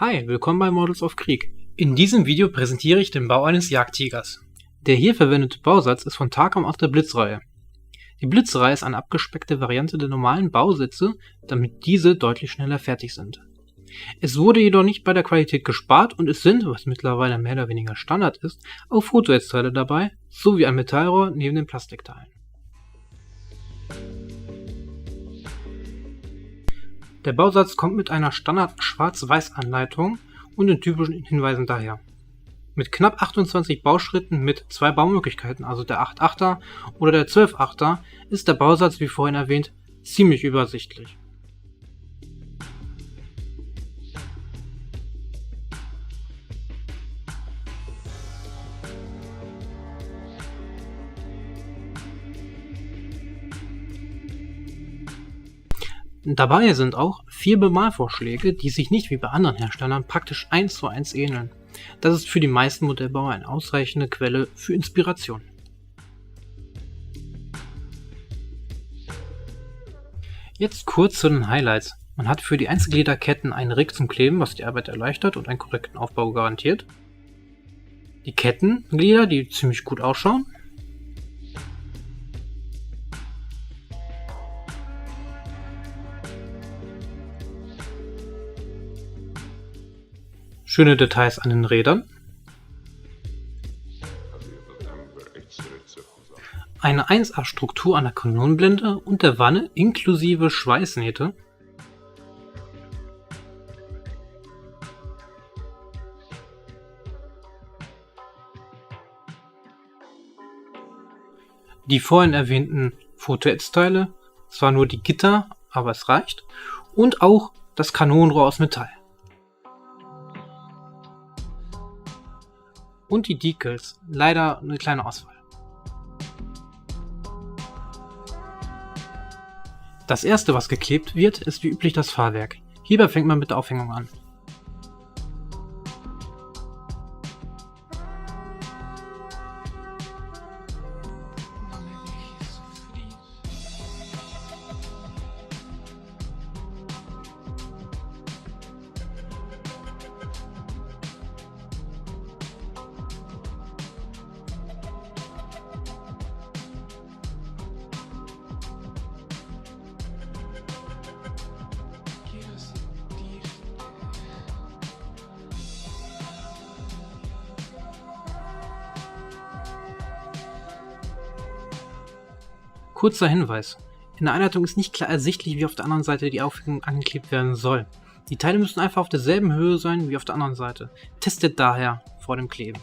Hi, willkommen bei Models of Krieg. In diesem Video präsentiere ich den Bau eines Jagdtigers. Der hier verwendete Bausatz ist von Takam aus der Blitzreihe. Die Blitzreihe ist eine abgespeckte Variante der normalen Bausätze, damit diese deutlich schneller fertig sind. Es wurde jedoch nicht bei der Qualität gespart und es sind, was mittlerweile mehr oder weniger Standard ist, auch Fotonetzteile dabei, sowie ein Metallrohr neben den Plastikteilen. Der Bausatz kommt mit einer Standard-Schwarz-Weiß-Anleitung und den typischen Hinweisen daher. Mit knapp 28 Bauschritten mit 2 Baumöglichkeiten, also der 8-8er oder der 12-8er, ist der Bausatz, wie vorhin erwähnt, ziemlich übersichtlich. Dabei sind auch 4 Bemalvorschläge, die sich nicht wie bei anderen Herstellern praktisch 1:1 ähneln. Das ist für die meisten Modellbauer eine ausreichende Quelle für Inspiration. Jetzt kurz zu den Highlights. Man hat für die Einzelgliederketten einen Rig zum Kleben, was die Arbeit erleichtert und einen korrekten Aufbau garantiert. Die Kettenglieder, die ziemlich gut ausschauen. Schöne Details an den Rädern. Eine 1A-Struktur an der Kanonenblende und der Wanne inklusive Schweißnähte. Die vorhin erwähnten Fotonetzteile, zwar nur die Gitter, aber es reicht. Und auch das Kanonenrohr aus Metall. Und die Decals, leider eine kleine Auswahl. Das erste, was geklebt wird, ist wie üblich das Fahrwerk. Hierbei fängt man mit der Aufhängung an. Kurzer Hinweis: In der Anleitung ist nicht klar ersichtlich, wie auf der anderen Seite die Aufhängung angeklebt werden soll. Die Teile müssen einfach auf derselben Höhe sein wie auf der anderen Seite. Testet daher vor dem Kleben.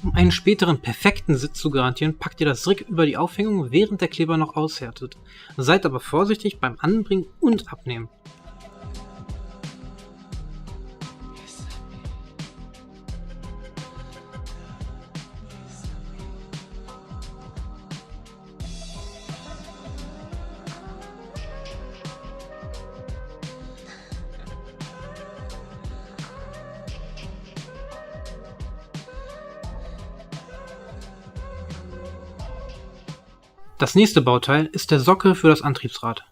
Um einen späteren perfekten Sitz zu garantieren, packt ihr das Rig über die Aufhängung, während der Kleber noch aushärtet. Seid aber vorsichtig beim Anbringen und Abnehmen. Das nächste Bauteil ist der Sockel für das Antriebsrad.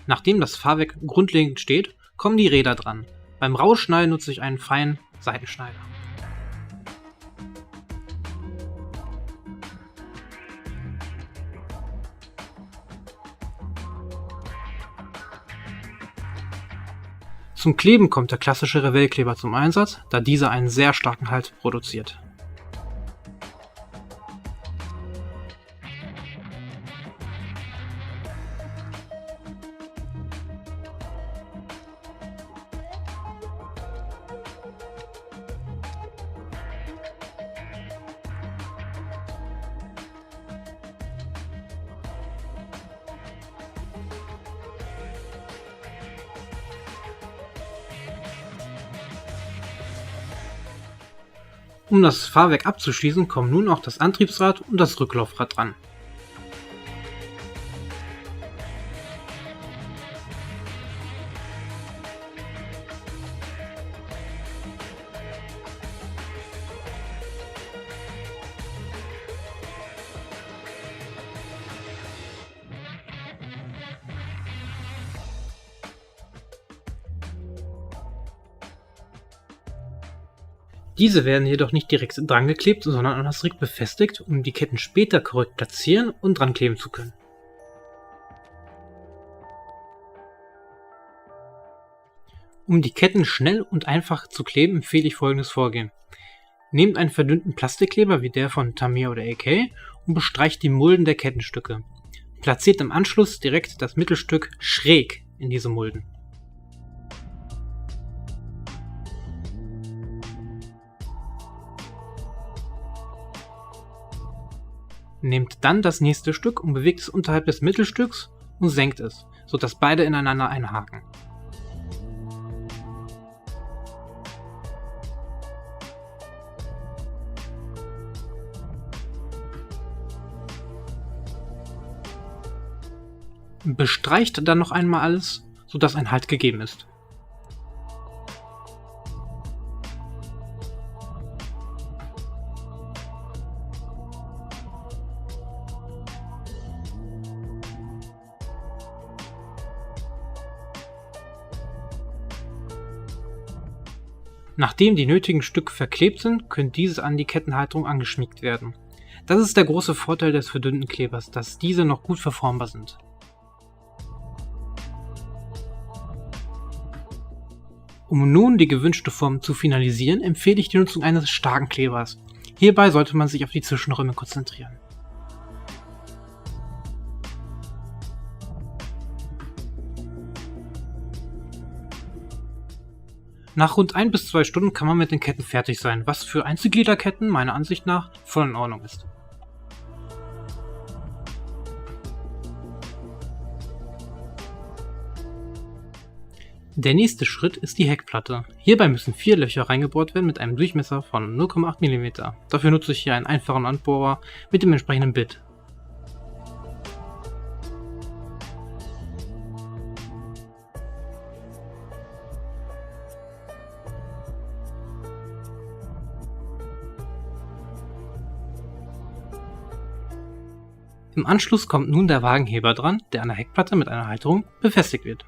Nachdem das Fahrwerk grundlegend steht, kommen die Räder dran. Beim Rausschneiden nutze ich einen feinen Seitenschneider. Zum Kleben kommt der klassische Revell-Kleber zum Einsatz, da dieser einen sehr starken Halt produziert. Um das Fahrwerk abzuschließen, kommen nun auch das Antriebsrad und das Rücklaufrad dran. Diese werden jedoch nicht direkt dran geklebt, sondern an das Rig befestigt, um die Ketten später korrekt platzieren und dran kleben zu können. Um die Ketten schnell und einfach zu kleben, empfehle ich folgendes Vorgehen. Nehmt einen verdünnten Plastikkleber wie der von Tamiya oder AK und bestreicht die Mulden der Kettenstücke. Platziert im Anschluss direkt das Mittelstück schräg in diese Mulden. Nehmt dann das nächste Stück und bewegt es unterhalb des Mittelstücks und senkt es, sodass beide ineinander einhaken. Bestreicht dann noch einmal alles, sodass ein Halt gegeben ist. Nachdem die nötigen Stücke verklebt sind, können diese an die Kettenhalterung angeschmiegt werden. Das ist der große Vorteil des verdünnten Klebers, dass diese noch gut verformbar sind. Um nun die gewünschte Form zu finalisieren, empfehle ich die Nutzung eines starken Klebers. Hierbei sollte man sich auf die Zwischenräume konzentrieren. Nach rund 1 bis 2 Stunden kann man mit den Ketten fertig sein, was für Einzelgliederketten meiner Ansicht nach voll in Ordnung ist. Der nächste Schritt ist die Heckplatte. Hierbei müssen 4 Löcher reingebohrt werden mit einem Durchmesser von 0,8 mm. Dafür nutze ich hier einen einfachen Anbohrer mit dem entsprechenden Bit. Im Anschluss kommt nun der Wagenheber dran, der an der Heckplatte mit einer Halterung befestigt wird.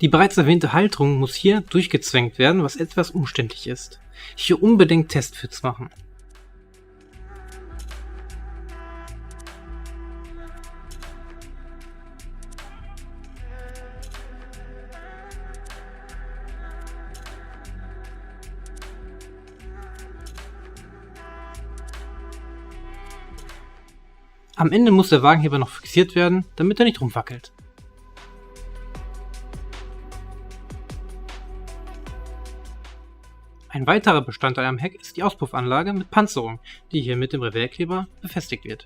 Die bereits erwähnte Halterung muss hier durchgezwängt werden, was etwas umständlich ist. Hier unbedingt Testfits machen. Am Ende muss der Wagenheber noch fixiert werden, damit er nicht rumwackelt. Ein weiterer Bestandteil am Heck ist die Auspuffanlage mit Panzerung, die hier mit dem Revellkleber befestigt wird.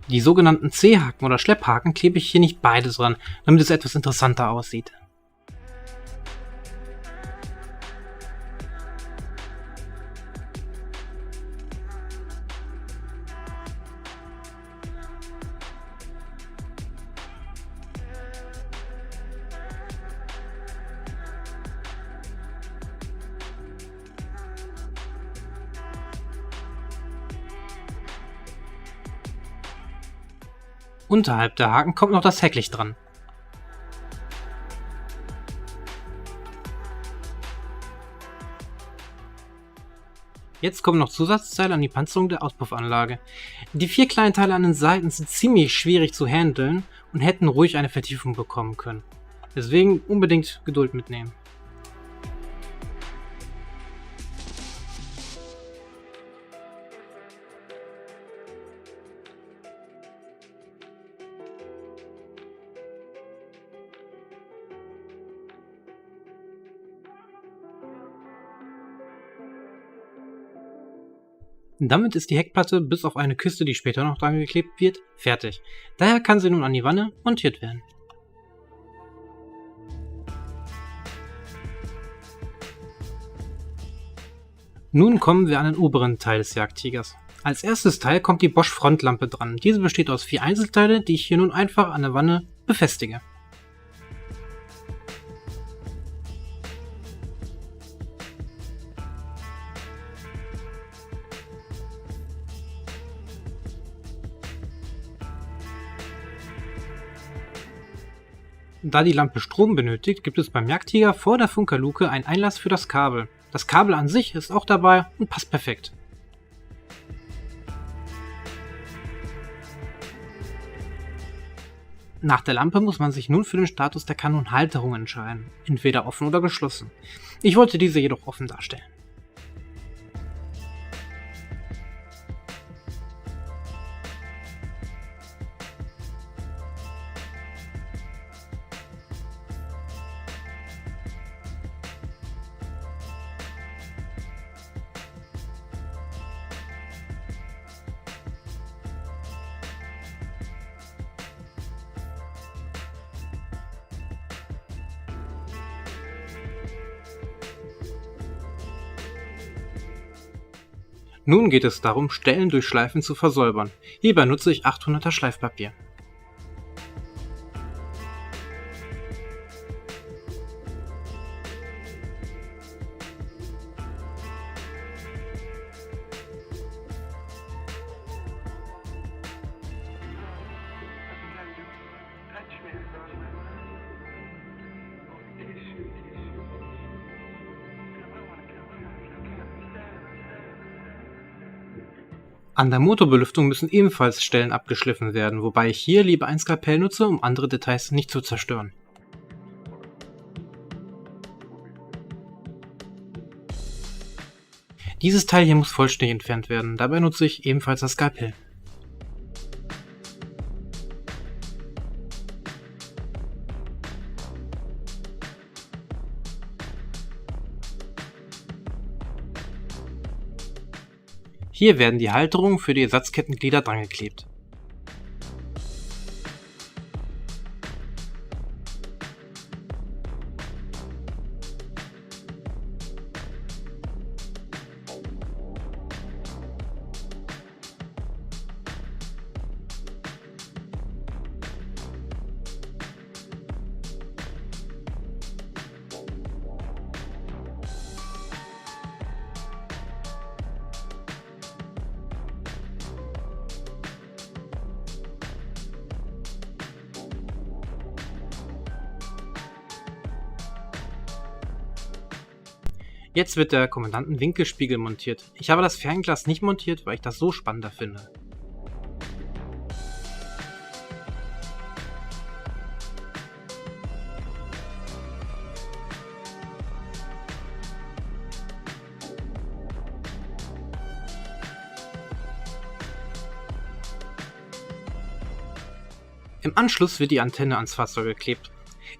Die sogenannten C-Haken oder Schlepphaken klebe ich hier nicht beide dran, damit es etwas interessanter aussieht. Unterhalb der Haken kommt noch das Hecklicht dran. Jetzt kommen noch Zusatzteile an die Panzerung der Auspuffanlage. Die 4 kleinen Teile an den Seiten sind ziemlich schwierig zu handeln und hätten ruhig eine Vertiefung bekommen können. Deswegen unbedingt Geduld mitnehmen. Damit ist die Heckplatte, bis auf eine Küste, die später noch dran geklebt wird, fertig. Daher kann sie nun an die Wanne montiert werden. Nun kommen wir an den oberen Teil des Jagdtigers. Als erstes Teil kommt die Bosch Frontlampe dran. Diese besteht aus 4 Einzelteile, die ich hier nun einfach an der Wanne befestige. Da die Lampe Strom benötigt, gibt es beim Jagdtiger vor der Funkerluke einen Einlass für das Kabel. Das Kabel an sich ist auch dabei und passt perfekt. Nach der Lampe muss man sich nun für den Status der Kanonenhalterung entscheiden, entweder offen oder geschlossen. Ich wollte diese jedoch offen darstellen. Nun geht es darum, Stellen durch Schleifen zu versäubern. Hierbei nutze ich 800er Schleifpapier. An der Motorbelüftung müssen ebenfalls Stellen abgeschliffen werden, wobei ich hier lieber ein Skalpell nutze, um andere Details nicht zu zerstören. Dieses Teil hier muss vollständig entfernt werden, dabei nutze ich ebenfalls das Skalpell. Hier werden die Halterungen für die Ersatzkettenglieder drangeklebt. Jetzt wird der Kommandantenwinkelspiegel montiert. Ich habe das Fernglas nicht montiert, weil ich das so spannender finde. Im Anschluss wird die Antenne ans Fahrzeug geklebt.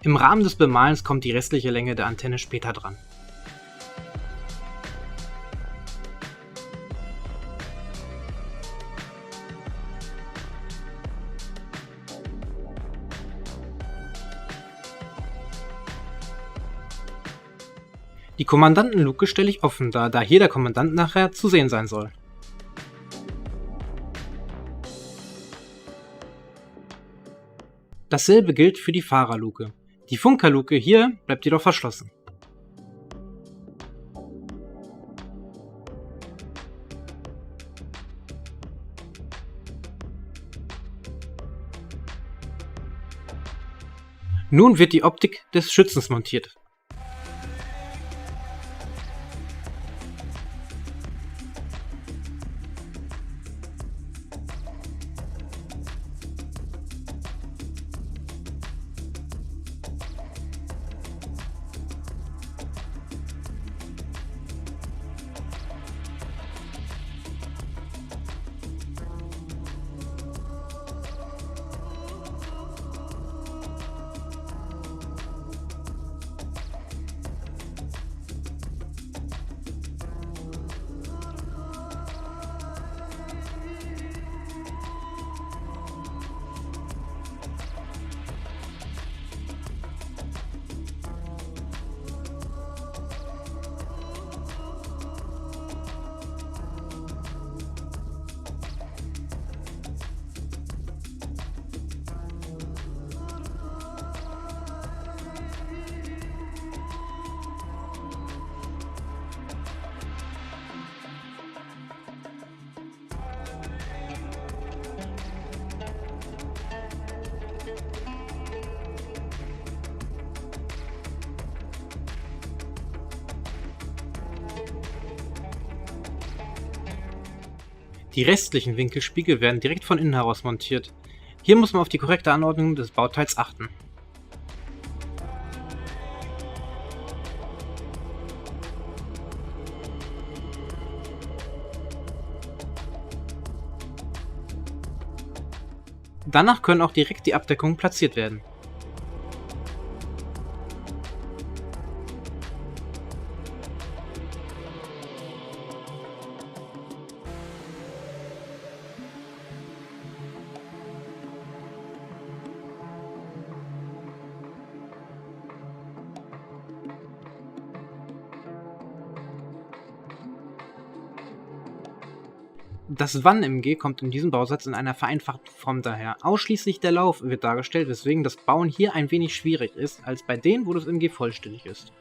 Im Rahmen des Bemalens kommt die restliche Länge der Antenne später dran. Die Kommandantenluke stelle ich offen dar, da hier der Kommandant nachher zu sehen sein soll. Dasselbe gilt für die Fahrerluke. Die Funkerluke hier bleibt jedoch verschlossen. Nun wird die Optik des Schützens montiert. Die restlichen Winkelspiegel werden direkt von innen heraus montiert. Hier muss man auf die korrekte Anordnung des Bauteils achten. Danach können auch direkt die Abdeckungen platziert werden. Das Wann-MG kommt in diesem Bausatz in einer vereinfachten Form daher. Ausschließlich der Lauf wird dargestellt, weswegen das Bauen hier ein wenig schwierig ist, als bei denen, wo das MG vollständig ist.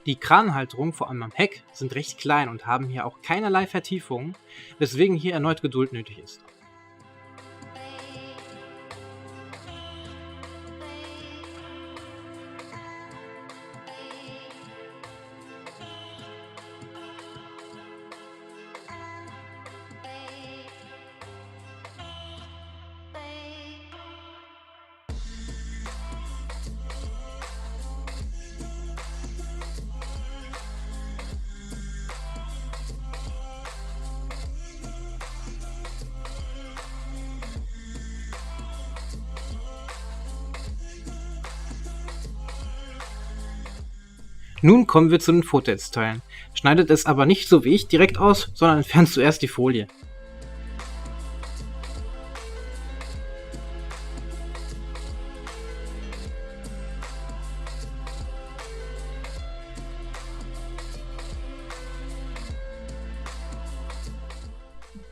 Die Kranhalterungen, vor allem am Heck, sind recht klein und haben hier auch keinerlei Vertiefungen, weswegen hier erneut Geduld nötig ist. Nun kommen wir zu den Footage-Teilen. Schneidet es aber nicht so wie ich direkt aus, sondern entfernt zuerst die Folie.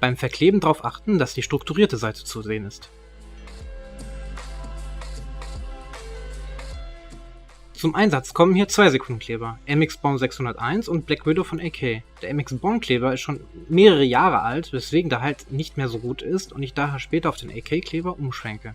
Beim Verkleben darauf achten, dass die strukturierte Seite zu sehen ist. Zum Einsatz kommen hier zwei Sekundenkleber, MX Bond 601 und Black Widow von AK. Der MX Bond Kleber ist schon mehrere Jahre alt, weswegen der halt nicht mehr so gut ist und ich daher später auf den AK Kleber umschwenke.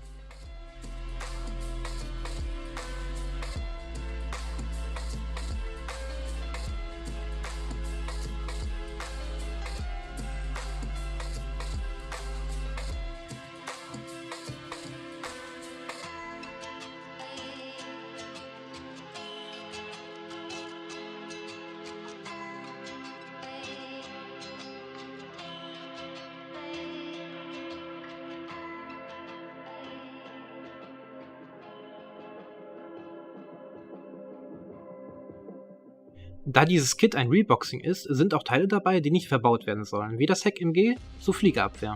Da dieses Kit ein Reboxing ist, sind auch Teile dabei, die nicht verbaut werden sollen, wie das Heck-MG, so Fliegerabwehr.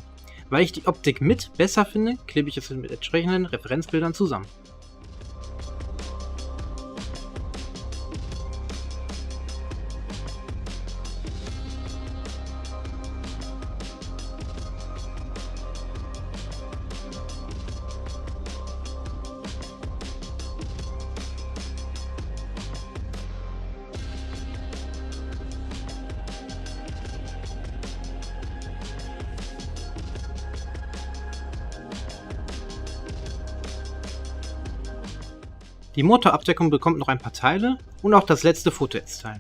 Weil ich die Optik mit besser finde, klebe ich es mit entsprechenden Referenzbildern zusammen. Die Motorabdeckung bekommt noch ein paar Teile und auch das letzte Fotonetzteil.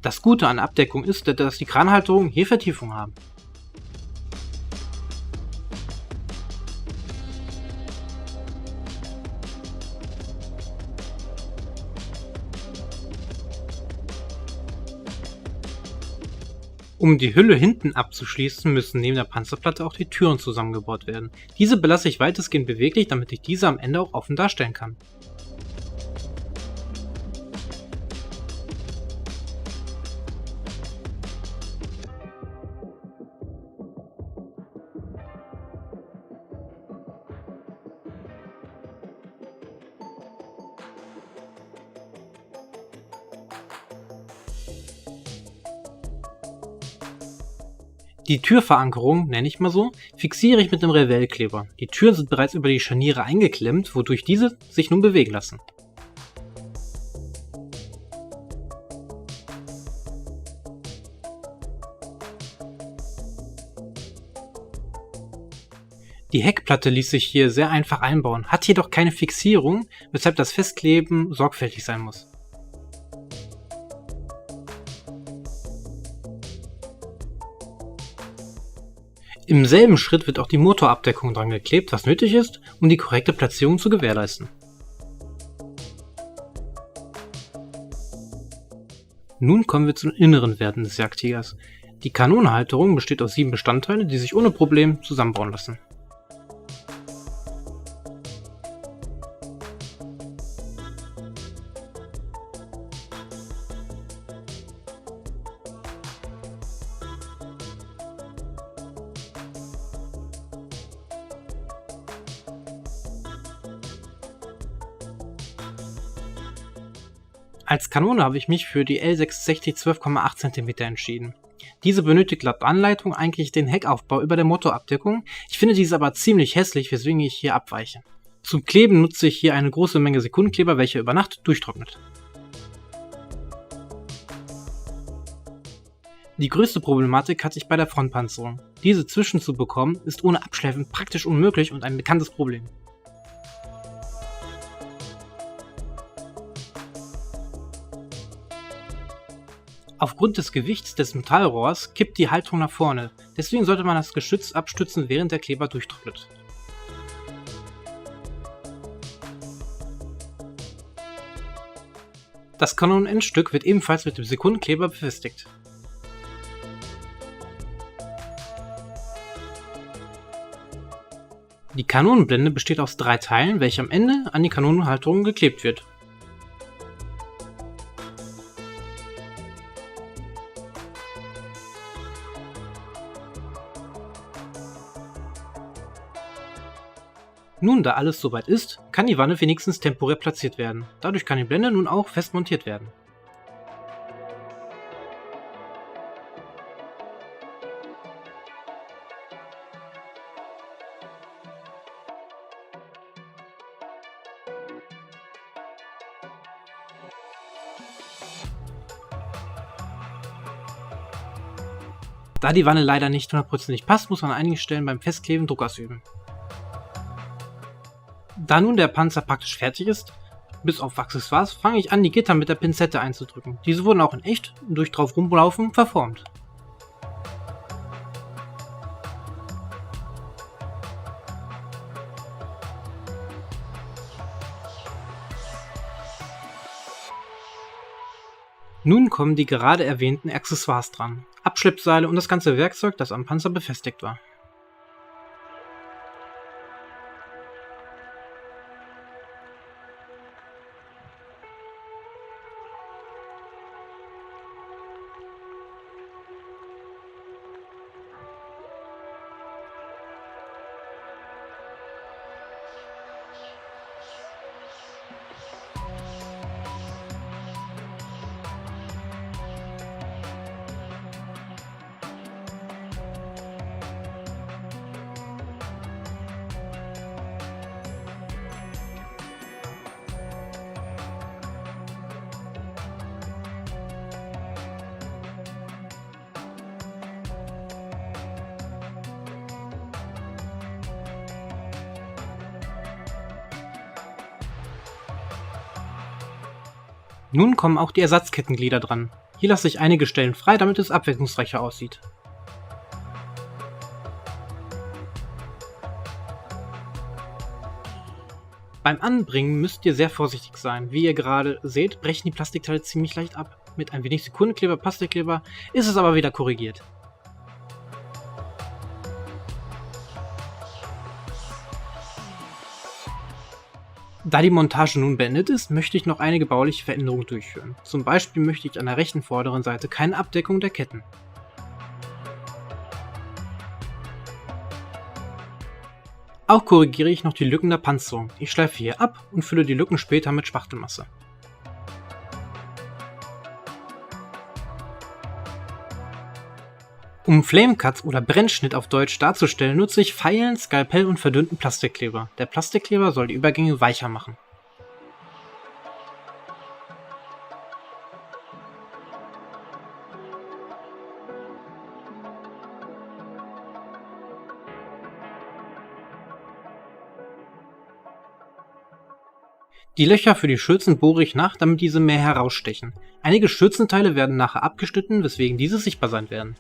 Das Gute an Abdeckung ist, dass die Kranhalterungen hier Vertiefung haben. Um die Hülle hinten abzuschließen, müssen neben der Panzerplatte auch die Türen zusammengebaut werden. Diese belasse ich weitestgehend beweglich, damit ich diese am Ende auch offen darstellen kann. Die Türverankerung, nenne ich mal so, fixiere ich mit einem Revell-Kleber. Die Türen sind bereits über die Scharniere eingeklemmt, wodurch diese sich nun bewegen lassen. Die Heckplatte ließ sich hier sehr einfach einbauen, hat jedoch keine Fixierung, weshalb das Festkleben sorgfältig sein muss. Im selben Schritt wird auch die Motorabdeckung dran geklebt, was nötig ist, um die korrekte Platzierung zu gewährleisten. Nun kommen wir zu den inneren Werten des Jagdtigers. Die Kanonenhalterung besteht aus 7 Bestandteilen, die sich ohne Problem zusammenbauen lassen. Als Kanone habe ich mich für die L660 12,8 cm entschieden. Diese benötigt laut Anleitung eigentlich den Heckaufbau über der Motorabdeckung, ich finde diese aber ziemlich hässlich, weswegen ich hier abweiche. Zum Kleben nutze ich hier eine große Menge Sekundenkleber, welcher über Nacht durchtrocknet. Die größte Problematik hatte ich bei der Frontpanzerung. Diese zwischenzubekommen ist ohne Abschleifen praktisch unmöglich und ein bekanntes Problem. Aufgrund des Gewichts des Metallrohrs kippt die Halterung nach vorne, deswegen sollte man das Geschütz abstützen, während der Kleber durchtrocknet. Das Kanonenendstück wird ebenfalls mit dem Sekundenkleber befestigt. Die Kanonenblende besteht aus 3 Teilen, welche am Ende an die Kanonenhalterung geklebt wird. Nun, da alles soweit ist, kann die Wanne wenigstens temporär platziert werden. Dadurch kann die Blende nun auch fest montiert werden. Da die Wanne leider nicht 100% passt, muss man an einigen Stellen beim Festkleben Druck ausüben. Da nun der Panzer praktisch fertig ist, bis auf Accessoires, fange ich an, die Gitter mit der Pinzette einzudrücken. Diese wurden auch in echt durch drauf rumlaufen verformt. Nun kommen die gerade erwähnten Accessoires dran. Abschleppseile und das ganze Werkzeug, das am Panzer befestigt war. Nun kommen auch die Ersatzkettenglieder dran. Hier lasse ich einige Stellen frei, damit es abwechslungsreicher aussieht. Beim Anbringen müsst ihr sehr vorsichtig sein. Wie ihr gerade seht, brechen die Plastikteile ziemlich leicht ab. Mit ein wenig Sekundenkleber, Plastikkleber ist es aber wieder korrigiert. Da die Montage nun beendet ist, möchte ich noch einige bauliche Veränderungen durchführen. Zum Beispiel möchte ich an der rechten vorderen Seite keine Abdeckung der Ketten. Auch korrigiere ich noch die Lücken der Panzerung. Ich schleife hier ab und fülle die Lücken später mit Spachtelmasse. Um Flamecuts oder Brennschnitt auf Deutsch darzustellen, nutze ich Feilen, Skalpell und verdünnten Plastikkleber. Der Plastikkleber soll die Übergänge weicher machen. Die Löcher für die Schürzen bohre ich nach, damit diese mehr herausstechen. Einige Schürzenteile werden nachher abgeschnitten, weswegen diese sichtbar sein werden.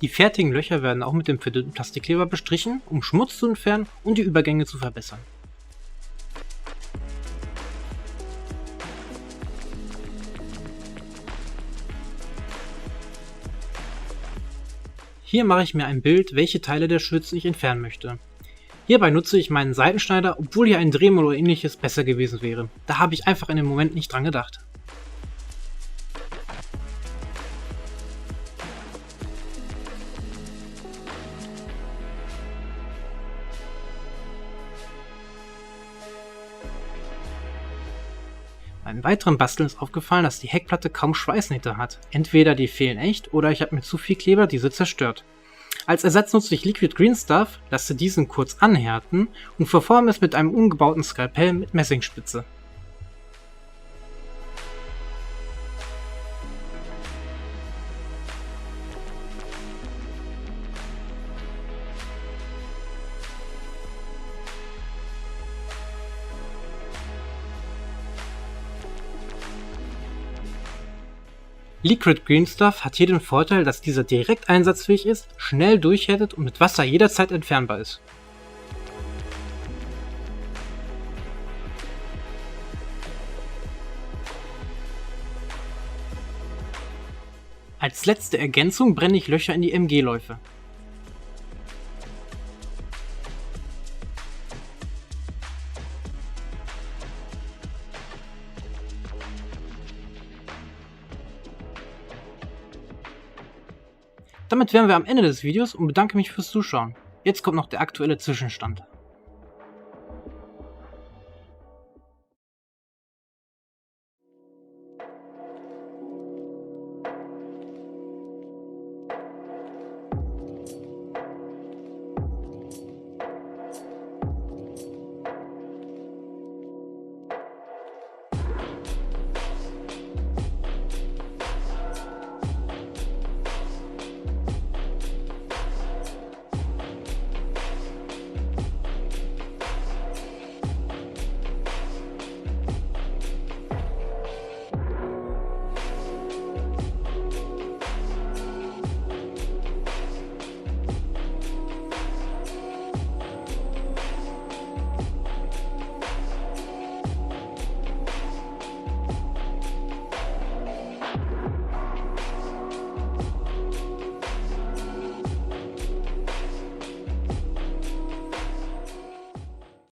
Die fertigen Löcher werden auch mit dem verdünnten Plastikkleber bestrichen, um Schmutz zu entfernen und die Übergänge zu verbessern. Hier mache ich mir ein Bild, welche Teile der Schürzen ich entfernen möchte. Hierbei nutze ich meinen Seitenschneider, obwohl hier ein Dremel oder ähnliches besser gewesen wäre. Da habe ich einfach in dem Moment nicht dran gedacht. Beim weiteren Basteln ist aufgefallen, dass die Heckplatte kaum Schweißnähte hat. Entweder die fehlen echt oder ich habe mit zu viel Kleber diese zerstört. Als Ersatz nutze ich Liquid Green Stuff, lasse diesen kurz anhärten und verforme es mit einem umgebauten Skalpell mit Messingspitze. Liquid Green Stuff hat hier den Vorteil, dass dieser direkt einsatzfähig ist, schnell durchhärtet und mit Wasser jederzeit entfernbar ist. Als letzte Ergänzung brenne ich Löcher in die MG-Läufe. Damit wären wir am Ende des Videos und bedanke mich fürs Zuschauen. Jetzt kommt noch der aktuelle Zwischenstand.